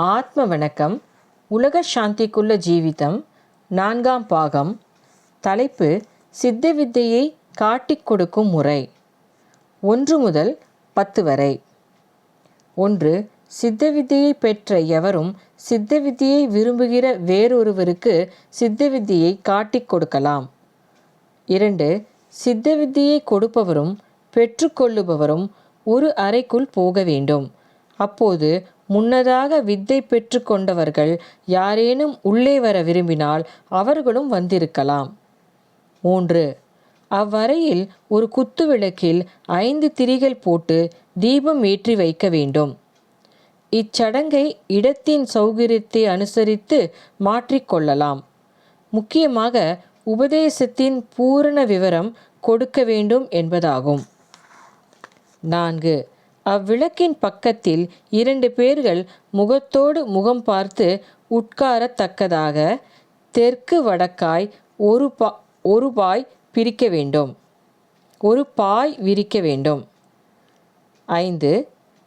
ஆத்ம வணக்கம். உலக சாந்திக்குள்ள ஜீவிதம் 4ஆம் பாகம். தலைப்பு சித்த வித்தையை காட்டிக் கொடுக்கும் முறை. 1 முதல் 10 வரை. 1. சித்த வித்தையை பெற்ற எவரும் சித்த வித்தையை விரும்புகிற வேறொருவருக்கு சித்த வித்தையை காட்டிக் கொடுக்கலாம். 2. சித்த வித்தையை கொடுப்பவரும் பெற்றுக்கொள்ளுபவரும் ஒரு அறைக்குள் போக வேண்டும். அப்போது முன்னதாக வித்தை பெற்று கொண்டவர்கள் யாரேனும் உள்ளே வர விரும்பினால் அவர்களும் வந்திருக்கலாம். 3. அவ்வறையில் ஒரு குத்து விளக்கில் 5 திரிகள் போட்டு தீபம் ஏற்றி வைக்க வேண்டும். இச்சடங்கை இடத்தின் சௌகரியத்தை அனுசரித்து மாற்றிக்கொள்ளலாம். முக்கியமாக உபதேசத்தின் பூரண விவரம் கொடுக்க வேண்டும் என்பதாகும். 4. அவ்விளக்கின் பக்கத்தில் 2 பேர்கள் முகத்தோடு முகம் பார்த்து உட்காரத்தக்கதாக தெற்கு வடக்காய் ஒரு பாய் விரிக்க வேண்டும். 5.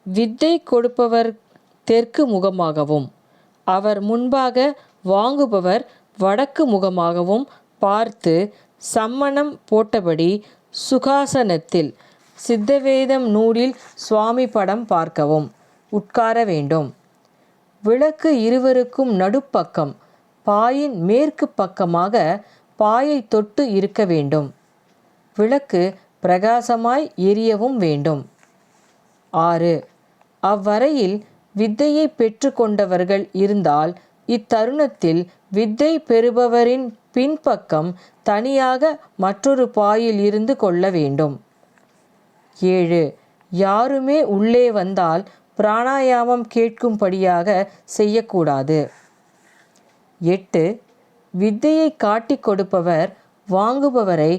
வித்தை கொடுப்பவர் தெற்கு முகமாகவும் அவர் முன்பாக வாங்குபவர் வடக்கு முகமாகவும் பார்த்து சம்மணம் போட்டபடி சுகாசனத்தில் சித்தவேதம் நூலில் சுவாமி படம் பார்க்கவும் உட்கார வேண்டும். விளக்கு இருவருக்கும் நடுப்பக்கம் பாயின் மேற்கு பக்கமாக பாயை தொட்டு இருக்க வேண்டும். விளக்கு பிரகாசமாய் எரியவும் வேண்டும். 6. அவ்வறையில் வித்தையை பெற்று கொண்டவர்கள் இருந்தால் இத்தருணத்தில் வித்தை பெறுபவரின் பின்பக்கம் தனியாக மற்றொரு பாயில் இருந்து கொள்ள வேண்டும். 7. யாருமே உள்ளே வந்தால் பிராணாயாமம் கேட்கும்படியாக செய்யக்கூடாது. 8. வித்தையை காட்டிக் கொடுப்பவர் வாங்குபவரை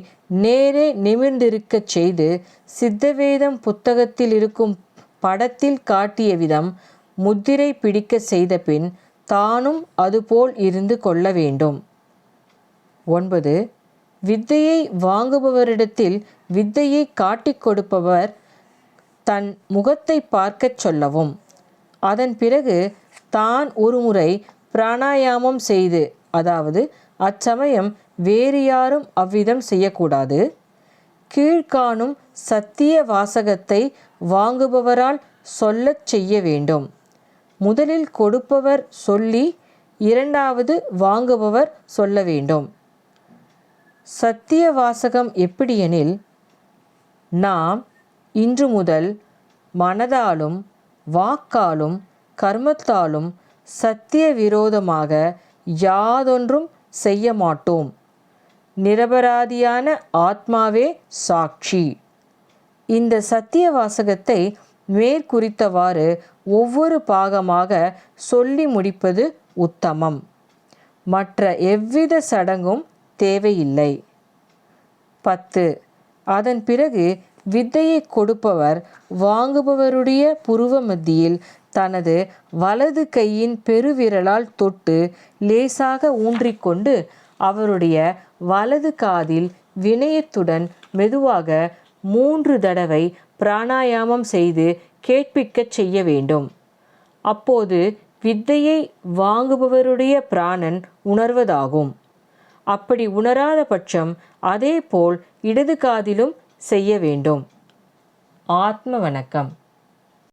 நேரே நிமிர்ந்திருக்கச் செய்து சித்தவேதம் புத்தகத்தில் இருக்கும் படத்தில் காட்டிய விதம் முத்திரை பிடிக்க செய்த பின் தானும் அதுபோல் இருந்து கொள்ள வேண்டும். 9. வித்தையை வாங்குபவரிடத்தில் வித்தையை காட்டிக் கொடுப்பவர் தன் முகத்தை பார்க்கச் சொல்லவும். அதன் பிறகு தான் ஒரு முறை பிராணாயாமம் செய்து, அதாவது அச்சமயம் வேறு யாரும் அவ்விதம் செய்யக்கூடாது. கீழ்காணும் சத்திய வாசகத்தை வாங்குபவரால் சொல்லச் செய்ய வேண்டும். முதலில் கொடுப்பவர் சொல்லி 2வது வாங்குபவர் சொல்ல வேண்டும். சத்திய வாசகம் எப்படியெனில், நாம் இன்று முதல் மனதாலும் வாக்காலும் கர்மத்தாலும் சத்திய விரோதமாக யாதொன்றும் செய்ய மாட்டோம். நிரபராதியான ஆத்மாவே சாட்சி. இந்த சத்திய வாசகத்தை மேற்குறித்தவாறு ஒவ்வொரு பாகமாக சொல்லி முடிப்பது உத்தமம். மற்ற எவ்வித சடங்கும் தேவையில்லை. 10. அதன் பிறகு வித்தையை கொடுப்பவர் வாங்குபவருடைய புருவ மத்தியில் தனது வலது கையின் பெருவிரலால் தொட்டு லேசாக ஊன்றிக்கொண்டு அவருடைய வலது காதில் வினயத்துடன் மெதுவாக 3 தடவை பிராணாயாமம் செய்து கேட்பிக்கச் செய்ய வேண்டும். அப்போது வித்தையை வாங்குபவருடைய பிராணன் உணர்வதாகும். அப்படி உணராத பட்சம் அதே போல் இடது காதிலும் செய்ய வேண்டும். ஆத்ம வணக்கம்.